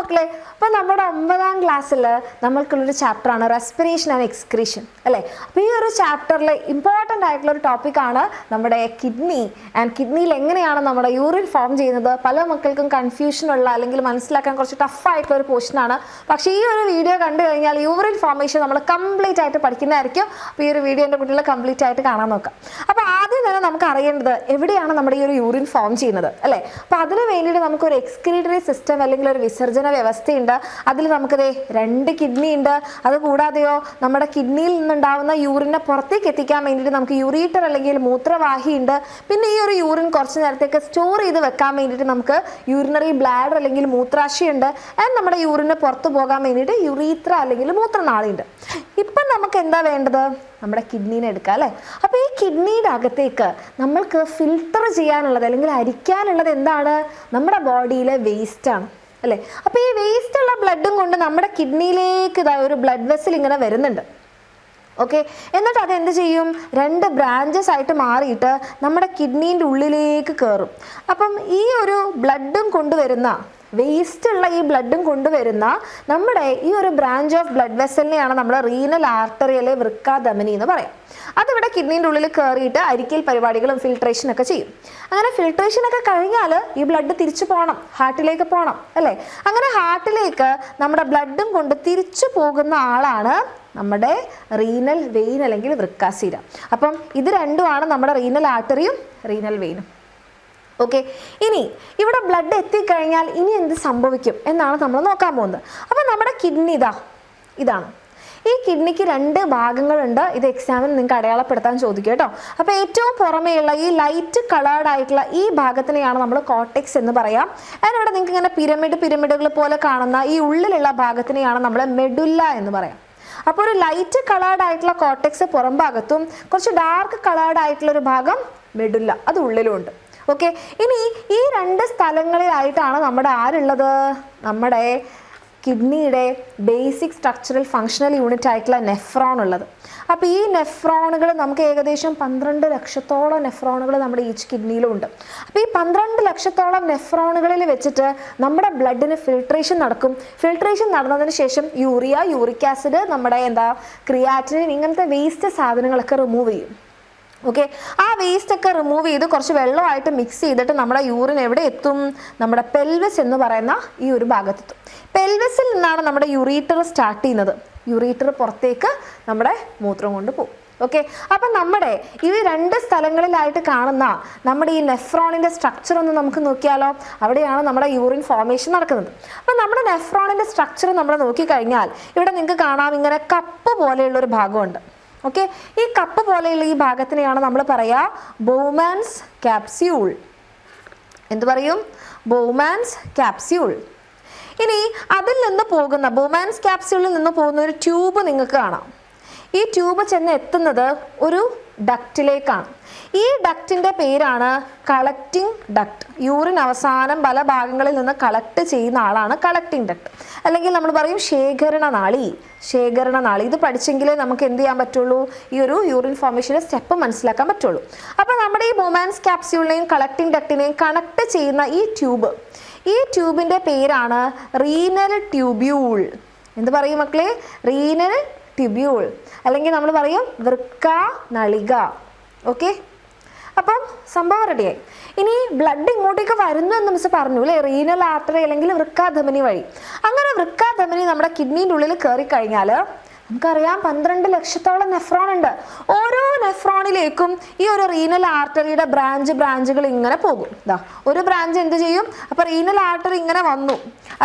മക്കളെ, അപ്പോൾ നമ്മുടെ 9ാം ക്ലാസ്സിൽ നമ്മൾക്കുള്ളൊരു ചാപ്റ്ററാണ് റെസ്പിറേഷൻ ആൻഡ് എക്സ്ക്രീഷൻ അല്ലേ. അപ്പോൾ ഈ ഒരു ചാപ്റ്ററിൽ ഇമ്പോർട്ടൻ്റ് ആയിട്ടുള്ളൊരു ടോപ്പിക്കാണ് നമ്മുടെ കിഡ്നി ആൻഡ് കിഡ്നിയിൽ എങ്ങനെയാണ് നമ്മുടെ യൂറിൻ ഫോം ചെയ്യുന്നത്. പല മക്കൾക്കും കൺഫ്യൂഷനുള്ള അല്ലെങ്കിൽ മനസ്സിലാക്കാൻ കുറച്ച് ടഫായിട്ടുള്ളൊരു പോർഷനാണ്. പക്ഷേ ഈ ഒരു വീഡിയോ കണ്ടു കഴിഞ്ഞാൽ യൂറിൻ ഫോർമേഷൻ നമ്മൾ കംപ്ലീറ്റ് ആയിട്ട് പഠിക്കുന്നതായിരിക്കും. അപ്പോൾ ഈ ഒരു വീഡിയോ എൻ്റെ കുട്ടികളെ കംപ്ലീറ്റ് ആയിട്ട് കാണാൻ നോക്കാം. അപ്പോൾ ആദ്യം തന്നെ നമുക്ക് അറിയേണ്ടത് എവിടെയാണ് നമ്മുടെ ഈ ഒരു യൂറിൻ ഫോം ചെയ്യുന്നത് അല്ലേ. അപ്പോൾ അതിന് വേണ്ടിയിട്ട് നമുക്കൊരു എക്സ്ക്രീറ്ററി സിസ്റ്റം അല്ലെങ്കിൽ ഒരു വിസർജന വ്യവസ്ഥയുണ്ട്. അതിൽ നമുക്കത് 2 കിഡ്നി ഉണ്ട്. അതുകൂടാതെയോ നമ്മുടെ കിഡ്നിയിൽ നിന്നുണ്ടാവുന്ന യൂറിനെ പുറത്തേക്ക് എത്തിക്കാൻ വേണ്ടിയിട്ട് നമുക്ക് യൂറീറ്റർ അല്ലെങ്കിൽ മൂത്രവാഹി ഉണ്ട്. പിന്നെ ഈ ഒരു യൂറിൻ കുറച്ച് നേരത്തേക്ക് സ്റ്റോർ ചെയ്ത് വെക്കാൻ വേണ്ടിയിട്ട് നമുക്ക് യൂറിനറി ബ്ലാഡർ അല്ലെങ്കിൽ മൂത്രാശയുണ്ട്. ആൻഡ് നമ്മുടെ യൂറിന് പുറത്തു പോകാൻ വേണ്ടിയിട്ട് യുറീത്ര അല്ലെങ്കിൽ മൂത്രനാളിയുണ്ട്. ഇപ്പം നമുക്ക് എന്താ വേണ്ടത്? നമ്മുടെ കിഡ്നീനെ എടുക്കുക അല്ലേ. അപ്പോൾ ഈ കിഡ്നിയുടെ അകത്തേക്ക് നമ്മൾക്ക് ഫിൽട്ടർ ചെയ്യാനുള്ളത് അല്ലെങ്കിൽ അരിക്കാനുള്ളത് എന്താണ്? നമ്മുടെ ബോഡിയിലെ വേസ്റ്റാണ് അല്ലേ. അപ്പോൾ ഈ വേസ്റ്റുള്ള ബ്ലഡും കൊണ്ട് നമ്മുടെ കിഡ്നിയിലേക്ക് ഒരു ബ്ലഡ് വെസൽ ഇങ്ങനെ വരുന്നുണ്ട്. ഓക്കെ, എന്നിട്ട് അതെന്ത് ചെയ്യും? 2 ബ്രാഞ്ചസ് ആയിട്ട് മാറിയിട്ട് നമ്മുടെ കിഡ്നീൻ്റെ ഉള്ളിലേക്ക് കയറും. അപ്പം ഈ ഒരു ബ്ലഡും കൊണ്ടുവരുന്ന വേസ്റ്റുള്ള ഈ ബ്ലഡും കൊണ്ടുവരുന്ന നമ്മുടെ ഈ ഒരു ബ്രാഞ്ച് ഓഫ് ബ്ലഡ് വെസലിനെയാണ് നമ്മൾ റീനൽ ആർട്ടറിയിലെ വൃക്കാധമനി എന്ന് പറയാം. അതിവിടെ കിഡ്നീൻ്റെ ഉള്ളിൽ കയറിയിട്ട് അരിക്കൽ പരിപാടികളും ഫിൽട്രേഷനൊക്കെ ചെയ്യും. അങ്ങനെ ഫിൽട്രേഷനൊക്കെ കഴിഞ്ഞാൽ ഈ ബ്ലഡ് തിരിച്ചു പോകണം, ഹാർട്ടിലേക്ക് പോകണം അല്ലേ. അങ്ങനെ ഹാർട്ടിലേക്ക് നമ്മുടെ ബ്ലഡും കൊണ്ട് തിരിച്ചു പോകുന്ന ആളാണ് നമ്മുടെ റീനൽ വെയിൻ അല്ലെങ്കിൽ വൃക്കാശിര. അപ്പം ഇത് രണ്ടുമാണ് നമ്മുടെ റീനൽ ആർട്ടറിയും റീനൽ വെയിനും. ഓക്കെ, ഇനി ഇവിടെ ബ്ലഡ് എത്തിക്കഴിഞ്ഞാൽ ഇനി എന്ത് സംഭവിക്കും എന്നാണ് നമ്മൾ നോക്കാൻ പോകുന്നത്. അപ്പം നമ്മുടെ കിഡ്നി ഇതാണ്. ഈ കിഡ്നിക്ക് 2 ഭാഗങ്ങളുണ്ട്. ഇത് എക്സാമിന് നിങ്ങൾക്ക് അടയാളപ്പെടുത്താൻ ചോദിക്കും കേട്ടോ. അപ്പോൾ ഏറ്റവും പുറമേയുള്ള ഈ ലൈറ്റ് കളേർഡ് ആയിട്ടുള്ള ഈ ഭാഗത്തിനെയാണ് നമ്മൾ കോർട്ടെക്സ് എന്ന് പറയാം. അതിനിവിടെ നിങ്ങൾക്ക് ഇങ്ങനെ പിരമിഡുകൾ പോലെ കാണുന്ന ഈ ഉള്ളിലുള്ള ഭാഗത്തിനെയാണ് നമ്മൾ മെഡുല്ല എന്ന് പറയാം. അപ്പോൾ ഒരു ലൈറ്റ് കളേർഡ് ആയിട്ടുള്ള കോർട്ടെക്സ് പുറം ഭാഗത്തും കുറച്ച് ഡാർക്ക് കളേർഡ് ആയിട്ടുള്ള ഒരു ഭാഗം മെഡുല്ല അത് ഉള്ളിലും ഉണ്ട്. ഓക്കെ, ഇനി ഈ 2 സ്ഥലങ്ങളിലായിട്ടാണ് നമ്മുടെ ആരുള്ളത്? നമ്മുടെ കിഡ്നിയുടെ ബേസിക് സ്ട്രക്ചറൽ ഫങ്ഷണൽ യൂണിറ്റ് ആയിട്ടുള്ള നെഫ്രോൺ ഉള്ളത്. അപ്പോൾ ഈ നെഫ്രോണുകൾ നമുക്ക് ഏകദേശം 12 ലക്ഷത്തോളം നെഫ്രോണുകൾ നമ്മുടെ ഈച്ച് കിഡ്നിയിലും ഉണ്ട്. അപ്പോൾ ഈ 12 ലക്ഷത്തോളം നെഫ്രോണുകളിൽ വെച്ചിട്ട് നമ്മുടെ ബ്ലഡിന് ഫിൽട്രേഷൻ നടക്കും. ഫിൽട്രേഷൻ നടന്നതിന് ശേഷം യൂറിയ, യൂറിക് ആസിഡ്, നമ്മുടെ ക്രിയാറ്റിനിൻ ഇങ്ങനത്തെ വേസ്റ്റ് സാധനങ്ങളൊക്കെ റിമൂവ് ചെയ്യും. ഓക്കെ, ആ വേസ്റ്റ് ഒക്കെ റിമൂവ് ചെയ്ത് കുറച്ച് വെള്ളമായിട്ട് മിക്സ് ചെയ്തിട്ട് നമ്മുടെ യൂറിൻ എവിടെ എത്തും? നമ്മുടെ പെൽവിസ് എന്ന് പറയുന്ന ഈ ഒരു ഭാഗത്തെത്തും. പെൽവിസിൽ നിന്നാണ് നമ്മുടെ യുറീറ്റർ സ്റ്റാർട്ട് ചെയ്യുന്നത്. യുറീറ്റർ പുറത്തേക്ക് നമ്മുടെ മൂത്രം കൊണ്ട് പോകും. ഓക്കെ, അപ്പം നമ്മുടെ ഈ 2 സ്ഥലങ്ങളിലായിട്ട് കാണുന്ന നമ്മുടെ ഈ നെഫ്രോണിൻ്റെ സ്ട്രക്ചർ ഒന്ന് നമുക്ക് നോക്കിയാലോ. അവിടെയാണ് നമ്മുടെ യൂറിൻ ഫോർമേഷൻ നടക്കുന്നത്. അപ്പം നമ്മുടെ നെഫ്രോണിൻ്റെ സ്ട്രക്ചർ നമ്മൾ നോക്കിക്കഴിഞ്ഞാൽ ഇവിടെ നിങ്ങൾക്ക് കാണാം ഇങ്ങനെ കപ്പ് പോലെയുള്ളൊരു ഭാഗമുണ്ട്. ഓക്കെ, ഈ കപ്പ് പോലെയുള്ള ഈ ഭാഗത്തിനെയാണ് നമ്മൾ പറയുക ബോമാൻസ് ക്യാപ്സ്യൂൾ. എന്ത് പറയും? Bowman's capsule. ഇനി അതിൽ നിന്ന് പോകുന്ന ബോമാൻസ് ക്യാപ്സ്യൂളിൽ നിന്ന് പോകുന്ന ഒരു ട്യൂബ് നിങ്ങൾക്ക് കാണാം. ഈ ട്യൂബ് ചെന്ന് എത്തുന്നത് ഒരു ഡക്റ്റിലേക്കാണ്. ഈ ഡക്റ്റിൻ്റെ പേരാണ് കളക്റ്റിംഗ് ഡക്റ്റ്. യൂറിൻ അവസാനം പല ഭാഗങ്ങളിൽ നിന്ന് കളക്ട് ചെയ്യുന്ന ആളാണ് കളക്റ്റിംഗ് ഡക്റ്റ്, അല്ലെങ്കിൽ നമ്മൾ പറയും ശേഖരണനാളി. ഇത് പഠിച്ചെങ്കിലേ നമുക്ക് എന്ത് ചെയ്യാൻ പറ്റുള്ളൂ? ഈ ഒരു യൂറിൻ ഫോർമേഷൻ്റെ സ്റ്റെപ്പ് മനസ്സിലാക്കാൻ പറ്റുള്ളൂ. അപ്പോൾ നമ്മുടെ ഈ ബോമാൻസ് ക്യാപ്സ്യൂളിനെയും കളക്റ്റിംഗ് ഡക്റ്റിനെയും കണക്ട് ചെയ്യുന്ന ഈ ട്യൂബിൻ്റെ പേരാണ് റീനൽ ട്യൂബ്യൂൾ. എന്ത് പറയും മക്കളെ? റീനൽ ട്യൂബ്യൂൾ, അല്ലെങ്കിൽ നമ്മൾ പറയും വൃക്കനളിക. ഓക്കെ, അപ്പം സംഭവം റെഡിയായി. ഇനി ബ്ലഡ് ഇങ്ങോട്ടേക്ക് വരുന്നു എന്ന് മിസ് പറഞ്ഞു അല്ലേ, റീനൽ ആർട്ടറി അല്ലെങ്കിൽ വൃക്കാധമനി വഴി. അങ്ങനെ വൃക്കാധമനി നമ്മുടെ കിഡ്നീൻ്റെ ഉള്ളിൽ കയറി കഴിഞ്ഞാൽ നമുക്കറിയാം 12 ലക്ഷത്തോളം നെഫ്രോൺ ഉണ്ട്. ഓരോ നെഫ്രോണിലേക്കും ഈ ഒരു റീനൽ ആർട്ടറിയുടെ ബ്രാഞ്ചുകൾ ഇങ്ങനെ പോകും. ഒരു ബ്രാഞ്ച് എന്ത് ചെയ്യും? അപ്പോൾ റീനൽ ആർട്ടറി ഇങ്ങനെ വന്നു,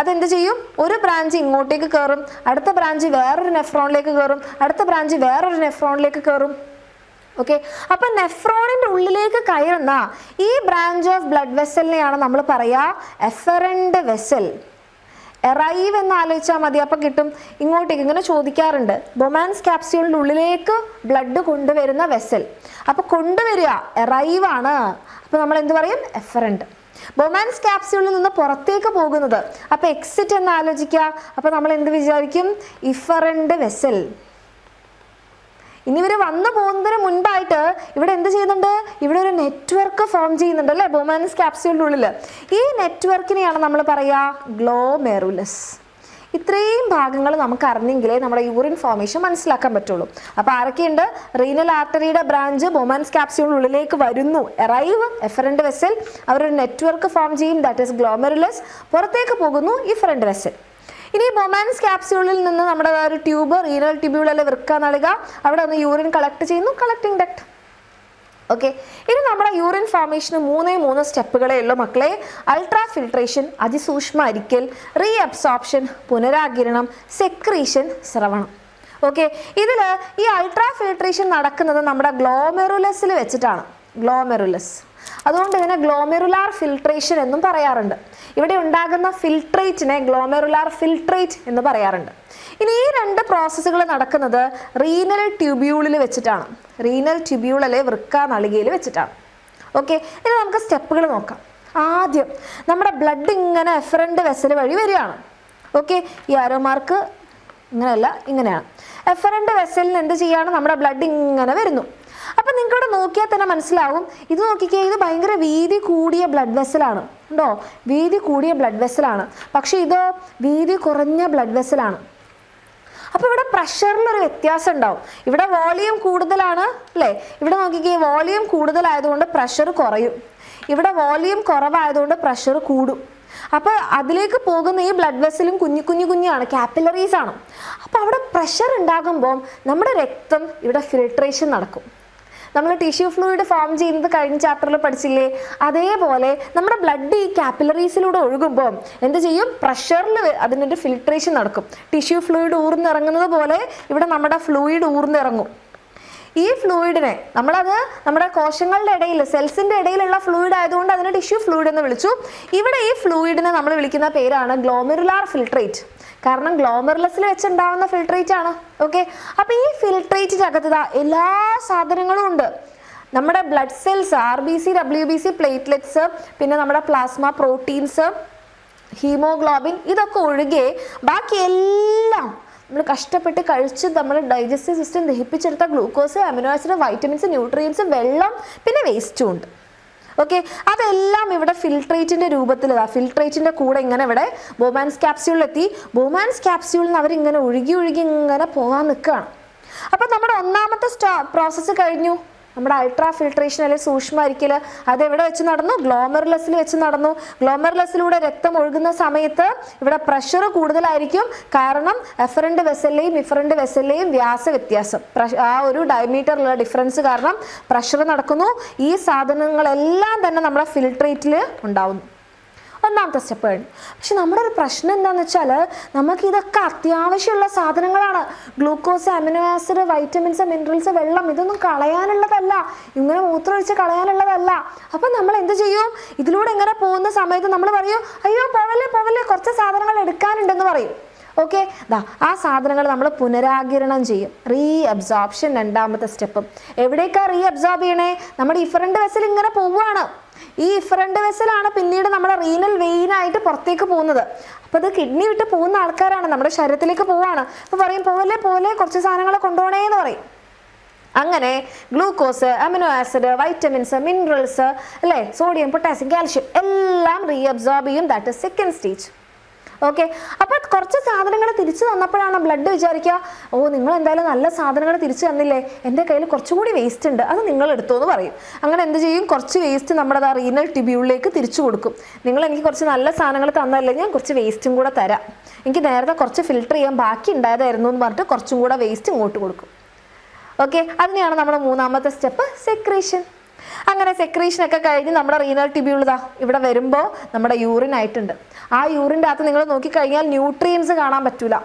അതെന്ത് ചെയ്യും? ഒരു ബ്രാഞ്ച് ഇങ്ങോട്ടേക്ക് കയറും, അടുത്ത ബ്രാഞ്ച് വേറൊരു നെഫ്രോണിലേക്ക് കയറും, അടുത്ത ബ്രാഞ്ച് വേറൊരു നെഫ്രോണിലേക്ക് കയറും. ഓക്കെ, അപ്പം നെഫ്രോണിൻ്റെ ഉള്ളിലേക്ക് കയറുന്ന ഈ ബ്രാഞ്ച് ഓഫ് ബ്ലഡ് വെസലിനെയാണ് നമ്മൾ പറയുക എഫറൻറ്റ് വെസൽ. എറൈവ് എന്ന് ആലോചിച്ചാൽ മതി, അപ്പം കിട്ടും. ഇങ്ങോട്ടേക്ക് ഇങ്ങനെ ചോദിക്കാറുണ്ട്, ബൊമാൻസ് ക്യാപ്സ്യൂളിൻ്റെ ഉള്ളിലേക്ക് ബ്ലഡ് കൊണ്ടുവരുന്ന വെസൽ. അപ്പോൾ കൊണ്ടുവരിക എറൈവ് ആണ്. അപ്പോൾ നമ്മൾ എന്ത് പറയും? എഫറൻറ്റ്. ബൊമാൻസ് ക്യാപ്സ്യൂളിൽ നിന്ന് പുറത്തേക്ക് പോകുന്നത്, അപ്പോൾ എക്സിറ്റ് എന്ന് ആലോചിക്കുക. അപ്പോൾ നമ്മൾ എന്ത് വിചാരിക്കും? Efferent vessel. ഇനി ഇവർ വന്നു പോകുന്നതിന് മുൻപായിട്ട് ഇവിടെ എന്ത് ചെയ്യുന്നുണ്ട്? ഇവിടെ ഒരു നെറ്റ്വർക്ക് ഫോം ചെയ്യുന്നുണ്ട് അല്ലേ ബൊമാനസ് ക്യാപ്സ്യൂളിൻ്റെ ഉള്ളിൽ. ഈ നെറ്റ്വർക്കിനെയാണ് നമ്മൾ പറയുക ഗ്ലോമെറുലസ്. ഇത്രയും ഭാഗങ്ങൾ നമുക്ക് അറിഞ്ഞെങ്കിലേ നമ്മുടെ യൂറിൻ ഫോർമേഷൻ മനസ്സിലാക്കാൻ പറ്റുള്ളൂ. അപ്പോൾ ആരൊക്കെയുണ്ട്? റീനൽ ആർട്ടറിയുടെ ബ്രാഞ്ച് ബൊമാനസ് ക്യാപ്സ്യൂളിനുള്ളിലേക്ക് വരുന്നു, എറൈവ് എഫറന്റ് വെസൽ, അവരൊരു നെറ്റ്വർക്ക് ഫോം ചെയ്യും, ദാറ്റ് ഈസ് ഗ്ലോമെറുലസ്. പുറത്തേക്ക് പോകുന്നു ഇഫറന്റ് വെസൽ. ഇനി ബൊമാനസ് ക്യാപ്സ്യൂളിൽ നിന്ന് നമ്മുടെ ഒരു ട്യൂബ്, റീനൽ ട്യൂബ്യൂൾ അല്ലെ വൃക്ക നളിക, അവിടെ ഒന്ന് യൂറിൻ കളക്ട് ചെയ്യുന്നു, കളക്ടിങ് ഡക്ട്. ഓക്കെ, ഇനി നമ്മുടെ യൂറിൻ ഫോർമേഷന് 3 സ്റ്റെപ്പുകളേ ഉള്ളൂ മക്കളെ. അൾട്രാ ഫിൽട്രേഷൻ, അതിസൂക്ഷ്മ അരിക്കൽ, റീ അബ്സോർപ്ഷൻ പുനരാകിരണം, സെക്രീഷൻ സ്രവണം. ഓക്കെ, ഇതിൽ ഈ അൾട്രാ ഫിൽട്രേഷൻ നടക്കുന്നത് നമ്മുടെ ഗ്ലോമെറുലസിൽ വെച്ചിട്ടാണ്. ഗ്ലോമെറുലസ്, അതുകൊണ്ട് ഇതിനെ ഗ്ലോമെറുലാർ ഫിൽട്രേഷൻ എന്നും പറയാറുണ്ട്. ഇവിടെ ഉണ്ടാകുന്ന ഫിൽട്രേറ്റിനെ ഗ്ലോമെറുലാർ ഫിൽട്രേറ്റ് എന്ന് പറയാറുണ്ട്. ഇനി ഈ 2 പ്രോസസ്സുകൾ നടക്കുന്നത് റീനൽ ട്യൂബ്യൂളിൽ വെച്ചിട്ടാണ്. റീനൽ ട്യൂബ്യൂൾ അല്ലെ വൃക്ക നളികയിൽ വെച്ചിട്ടാണ്. ഓക്കെ, ഇനി നമുക്ക് സ്റ്റെപ്പുകൾ നോക്കാം. ആദ്യം നമ്മുടെ ബ്ലഡ് ഇങ്ങനെ എഫറന്റ് വെസൽ വഴി വരികയാണ്. ഓക്കെ, ഈ ആരോ മാർക്ക് ഇങ്ങനെയല്ല, ഇങ്ങനെയാണ്. എഫറന്റ് വെസലിന് എന്ത് ചെയ്യാണ്? നമ്മുടെ ബ്ലഡ് ഇങ്ങനെ വരുന്നു. അപ്പം നിങ്ങൾക്ക് ഇവിടെ നോക്കിയാൽ തന്നെ മനസ്സിലാവും. ഇത് നോക്കിക്കേ, ഇത് ഭയങ്കര വീതി കൂടിയ ബ്ലഡ് വെസലാണ്. ഉണ്ടോ? വീതി കൂടിയ ബ്ലഡ് വെസലാണ്. പക്ഷേ ഇതോ വീതി കുറഞ്ഞ ബ്ലഡ് വെസലാണ്. അപ്പോൾ ഇവിടെ പ്രഷറിലൊരു വ്യത്യാസം ഉണ്ടാവും. ഇവിടെ വോളിയം കൂടുതലാണ് അല്ലേ? ഇവിടെ നോക്കിക്കേ, വോളിയം കൂടുതലായതുകൊണ്ട് പ്രഷർ കുറയും. ഇവിടെ വോളിയം കുറവായതുകൊണ്ട് പ്രഷർ കൂടും. അപ്പോൾ അതിലേക്ക് പോകുന്ന ഈ ബ്ലഡ് വെസലും കുഞ്ഞാണ്, കാപ്പിലറീസ് ആണ്. അപ്പോൾ അവിടെ പ്രഷർ ഉണ്ടാകുമ്പോൾ നമ്മുടെ രക്തം ഇവിടെ ഫിൽട്രേഷൻ നടക്കും. നമ്മൾ ടിഷ്യൂ ഫ്ലൂയിഡ് ഫോം ചെയ്യുന്നത് കഴിഞ്ഞ ചാപ്റ്ററിൽ പഠിച്ചില്ലേ? അതേപോലെ നമ്മുടെ ബ്ലഡ് ഈ കാപ്പിലറീസിലൂടെ ഒഴുകുമ്പോൾ എന്ത് ചെയ്യും? പ്രഷറിൽ അതിനൊരു ഫിൽട്രേഷൻ നടക്കും. ടിഷ്യൂ ഫ്ലൂയിഡ് ഊർന്നിറങ്ങുന്നത് പോലെ ഇവിടെ നമ്മുടെ ഫ്ലൂയിഡ് ഊർന്നിറങ്ങും. ഈ ഫ്ലൂയിഡിനെ നമ്മളത് നമ്മുടെ കോശങ്ങളുടെ ഇടയിൽ, സെൽസിൻ്റെ ഇടയിലുള്ള ഫ്ലൂയിഡ് ആയതുകൊണ്ട് അതിനെ ടിഷ്യൂ ഫ്ലൂയിഡ് എന്ന് വിളിച്ചു. ഇവിടെ ഈ ഫ്ലൂയിഡിനെ നമ്മൾ വിളിക്കുന്ന പേരാണ് ഗ്ലോമെറുലാർ ഫിൽട്രേറ്റ്. കാരണം ഗ്ലോമെറുലസിൽ വെച്ചുണ്ടാവുന്ന ഫിൽട്രേറ്റ് ആണ്. ഓക്കെ, അപ്പോൾ ഈ ഫിൽട്രേറ്റിനകത്ത് എല്ലാ സാധനങ്ങളും ഉണ്ട്. നമ്മുടെ blood cells, RBC, WBC, platelets, പിന്നെ നമ്മുടെ പ്ലാസ്മ പ്രോട്ടീൻസ്, ഹീമോഗ്ലോബിൻ, ഇതൊക്കെ ഒഴികെ ബാക്കി എല്ലാം നമ്മൾ കഷ്ടപ്പെട്ട് കഴിച്ച് നമ്മുടെ ഡൈജസ്റ്റീവ് സിസ്റ്റം ദഹിപ്പിച്ചെടുത്ത glucose, amino acid, vitamins, nutrients, വെള്ളം, പിന്നെ വേസ്റ്റും ഉണ്ട്. ഓക്കെ, അതെല്ലാം ഇവിടെ ഫിൽട്രേറ്റിൻ്റെ രൂപത്തിൽ, ഫിൽട്രേറ്റിൻ്റെ കൂടെ ഇങ്ങനെ ഇവിടെ ബൊമാനസ് ക്യാപ്സ്യൂളിലെത്തി. ബൊമാനസ് ക്യാപ്സ്യൂളിൽ നിന്ന് അവരിങ്ങനെ ഒഴുകി ഇങ്ങനെ പോകാൻ നിൽക്കുകയാണ്. അപ്പം നമ്മുടെ ഒന്നാമത്തെ പ്രോസസ്സ് കഴിഞ്ഞു. നമ്മുടെ അൾട്രാ ഫിൽട്രേഷൻ അല്ലെങ്കിൽ സൂക്ഷ്മ അരിക്കൽ അതെവിടെ വെച്ച് നടന്നു? ഗ്ലോമെറുലസിൽ വെച്ച് നടന്നു. ഗ്ലോമെറുലസിലൂടെ രക്തം ഒഴുകുന്ന സമയത്ത് ഇവിടെ പ്രഷർ കൂടുതലായിരിക്കും. കാരണം എഫറന്റ് വെസലിലെയും ഇഫറന്റ് വെസലിലെയും വ്യാസ വ്യത്യാസം, ആ ഒരു ഡയമീറ്ററിലുള്ള ഡിഫറൻസ് കാരണം പ്രഷർ നടക്കുന്നു. ഈ സാധനങ്ങളെല്ലാം തന്നെ നമ്മുടെ ഫിൽട്രേറ്റിൽ ഉണ്ടാവുന്നു. ഒന്നാമത്തെ സ്റ്റെപ്പ് കഴിഞ്ഞു. പക്ഷെ നമ്മുടെ ഒരു പ്രശ്നം എന്താണെന്ന് വെച്ചാൽ നമുക്ക് ഇതൊക്കെ അത്യാവശ്യമുള്ള സാധനങ്ങളാണ്. Glucose, amino acid, vitamins, minerals, വെള്ളം, ഇതൊന്നും കളയാനുള്ളതല്ല, ഇങ്ങനെ മൂത്രമൊഴിച്ച് കളയാനുള്ളതല്ല. അപ്പം നമ്മൾ എന്ത് ചെയ്യും? ഇതിലൂടെ ഇങ്ങനെ പോകുന്ന സമയത്ത് നമ്മൾ പറയും, അയ്യോ പോവല്ലേ കുറച്ച് സാധനങ്ങൾ എടുക്കാനുണ്ടെന്ന് പറയും. ഓക്കെ, ആ സാധനങ്ങൾ നമ്മൾ പുനരാകിരണം ചെയ്യും. റീ അബ്സോർപ്ഷൻ രണ്ടാമത്തെ സ്റ്റെപ്പ്. എവിടേക്കാണ് റീ അബ്സോർബ് ചെയ്യണേ? നമ്മുടെ ഇഫറന്റ് വെസൽ ഇങ്ങനെ പോവുകയാണ്. ഈ ഇഫറന്റ് വെസലാണ് പിന്നീട് നമ്മുടെ റീനൽ വെയിനായിട്ട് പുറത്തേക്ക് പോകുന്നത്. അപ്പോൾ അത് കിഡ്നി വിട്ട് പോകുന്ന ആൾക്കാരാണ്, നമ്മുടെ ശരീരത്തിലേക്ക് പോവാണ്. അപ്പോൾ പറയും പോലെ കുറച്ച് സാധനങ്ങൾ കൊണ്ടുപോകണേന്ന് പറയും. അങ്ങനെ glucose, amino acid, vitamins, minerals അല്ലേ, സോഡിയം, പൊട്ടാസ്യം, കാൽഷ്യം എല്ലാം റീ അബ്സോർബ് ചെയ്യും. That is second stage. Okay, അപ്പോൾ കുറച്ച് സാധനങ്ങൾ തിരിച്ചു തന്നപ്പോഴാണ് ബ്ലഡ് വിചാരിക്കുക, ഓ നിങ്ങൾ എന്തായാലും നല്ല സാധനങ്ങൾ തിരിച്ചു തന്നില്ലേ, എൻ്റെ കയ്യിൽ കുറച്ചുകൂടി വേസ്റ്റ് ഉണ്ട്, അത് നിങ്ങൾ എടുത്തോ എന്ന് പറയും. അങ്ങനെ എന്ത് ചെയ്യും? കുറച്ച് വേസ്റ്റ് നമ്മുടെ റീനൽ ട്യൂബ്യൂളിലേക്ക് തിരിച്ചു കൊടുക്കും. നിങ്ങൾ എനിക്ക് കുറച്ച് നല്ല സാധനങ്ങൾ തന്നല്ലേ, ഞാൻ കുറച്ച് വേസ്റ്റും കൂടെ തരാം, എനിക്ക് നേരത്തെ കുറച്ച് ഫിൽട്ടർ ചെയ്യാൻ ബാക്കി ഉണ്ടായതായിരുന്നു എന്ന് പറഞ്ഞിട്ട് കുറച്ചും കൂടെ വേസ്റ്റ് ഇങ്ങോട്ട് കൊടുക്കും. ഓക്കെ, അതിനെയാണ് നമ്മുടെ മൂന്നാമത്തെ സ്റ്റെപ്പ് സെക്രീഷൻ. അങ്ങനെ സെക്രീഷനൊക്കെ കഴിഞ്ഞ് നമ്മുടെ റീനൽ ട്യൂബ്യൂൾ ഇവിടെ വരുമ്പോൾ നമ്മുടെ യൂറിൻ ആയിട്ടുണ്ട്. ആ യൂറിൻ്റെ അകത്ത് നിങ്ങൾ നോക്കിക്കഴിഞ്ഞാൽ ന്യൂട്രിയൻസ് കാണാൻ പറ്റില്ല,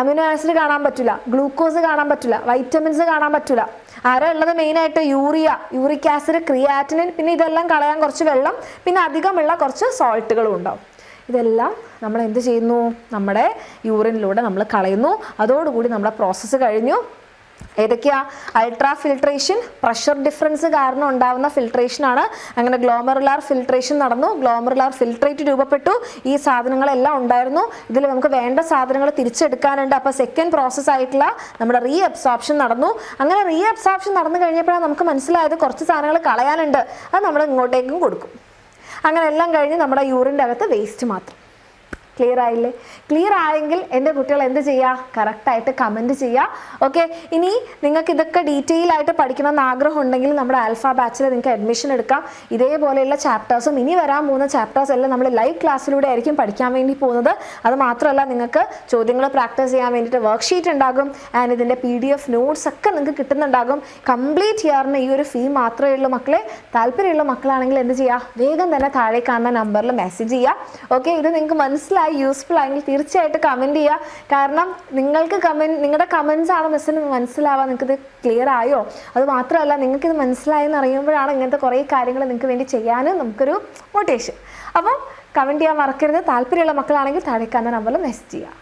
അമിനോ ആസിഡ് കാണാൻ പറ്റില്ല, ഗ്ലൂക്കോസ് കാണാൻ പറ്റില്ല, വൈറ്റമിൻസ് കാണാൻ പറ്റില്ല. ആരാ ഉള്ളത്? മെയിനായിട്ട് യൂറിക് ആസിഡ്, ക്രിയാറ്റിനിൻ, പിന്നെ ഇതെല്ലാം കളയാൻ കുറച്ച് വെള്ളം, പിന്നെ അധികമുള്ള കുറച്ച് സോൾട്ടുകളും ഉണ്ടാവും. ഇതെല്ലാം നമ്മൾ എന്ത് ചെയ്യുന്നു? നമ്മുടെ യൂറിനിലൂടെ നമ്മൾ കളയുന്നു. അതോടുകൂടി നമ്മുടെ പ്രോസസ്സ് കഴിഞ്ഞു. ഏതൊക്കെയാ? അൾട്രാ ഫിൽട്രേഷൻ, പ്രഷർ ഡിഫറൻസ് കാരണം ഉണ്ടാകുന്ന ഫിൽട്രേഷൻ ആണ്. അങ്ങനെ ഗ്ലോമറുലാർ ഫിൽട്രേഷൻ നടന്നു, ഗ്ലോമറുലാർ ഫിൽട്രേറ്റ് രൂപപ്പെട്ടു. ഈ സാധനങ്ങളെല്ലാം ഉണ്ടായിരുന്നു. ഇതിൽ നമുക്ക് വേണ്ട സാധനങ്ങൾ തിരിച്ചെടുക്കാനുണ്ട്. അപ്പോൾ സെക്കൻഡ് പ്രോസസ് ആയിട്ടുള്ള നമ്മുടെ റീ അബ്സോർപ്ഷൻ നടന്നു. അങ്ങനെ റീ അബ്സോർപ്ഷൻ നടന്നു കഴിഞ്ഞപ്പോഴാണ് നമുക്ക് മനസ്സിലായത് കുറച്ച് സാധനങ്ങൾ കളയാനുണ്ട്, അത് നമ്മൾ ഇങ്ങോട്ടേക്കും കൊടുക്കും. അങ്ങനെ എല്ലാം കഴിഞ്ഞ് നമ്മുടെ യൂറിൻ്റെ അകത്ത് വേസ്റ്റ് മാത്രം. ക്ലിയർ ആയില്ലേ? ക്ലിയർ ആയെങ്കിൽ എൻ്റെ കുട്ടികൾ എന്ത് ചെയ്യുക? കറക്റ്റായിട്ട് കമൻറ്റ് ചെയ്യുക. ഓക്കെ, ഇനി നിങ്ങൾക്ക് ഇതൊക്കെ ഡീറ്റെയിൽ ആയിട്ട് പഠിക്കണമെന്ന് ആഗ്രഹം ഉണ്ടെങ്കിൽ നമ്മുടെ ആൽഫ ബാച്ചിൽ നിങ്ങൾക്ക് അഡ്മിഷൻ എടുക്കാം. ഇതേപോലെയുള്ള ചാപ്റ്റേഴ്സും ഇനി വരാൻ പോകുന്ന ചാപ്റ്റേഴ്സ് എല്ലാം നമ്മൾ ലൈവ് ക്ലാസ്സിലൂടെ ആയിരിക്കും പഠിക്കാൻ വേണ്ടി പോകുന്നത്. അത് മാത്രമല്ല, നിങ്ങൾക്ക് ചോദ്യങ്ങൾ പ്രാക്ടീസ് ചെയ്യാൻ വേണ്ടിയിട്ട് വർക്ക്ഷീറ്റ് ഉണ്ടാകും. ആൻഡ് ഇതിൻ്റെ PDF നോട്ട്സ് ഒക്കെ നിങ്ങൾക്ക് കിട്ടുന്നുണ്ടാകും. കംപ്ലീറ്റ് ചെയ്യാറിന് ഈ ഒരു ഫീ മാത്രമേ ഉള്ളൂ മക്കളെ. താല്പര്യമുള്ള മക്കളാണെങ്കിൽ എന്ത് ചെയ്യുക? വേഗം തന്നെ താഴെ കാണുന്ന നമ്പറിൽ മെസ്സേജ് ചെയ്യുക. ഓക്കെ, ഇത് നിങ്ങൾക്ക് മനസ്സിലായി, യൂസ്ഫുൾ ആയെങ്കിൽ തീർച്ചയായിട്ടും കമൻറ്റ് ചെയ്യുക. കാരണം നിങ്ങളുടെ കമൻസ് ആണ് മിസ്സിന് മനസ്സിലാവുക, നിങ്ങൾക്കിത് ക്ലിയർ ആയോ. അത് മാത്രമല്ല, നിങ്ങൾക്കിത് മനസ്സിലായെന്ന് അറിയുമ്പോഴാണ് ഇങ്ങനത്തെ കുറേ കാര്യങ്ങൾ നിങ്ങൾക്ക് വേണ്ടി ചെയ്യാനും നമുക്കൊരു മോട്ടിവേഷൻ. അപ്പം കമൻറ്റ് ചെയ്യാൻ മറക്കരുത്. താല്പര്യമുള്ള മക്കളാണെങ്കിൽ താഴെ കാണുന്ന നമ്പറിൽ മെസ്സേജ് ചെയ്യുക.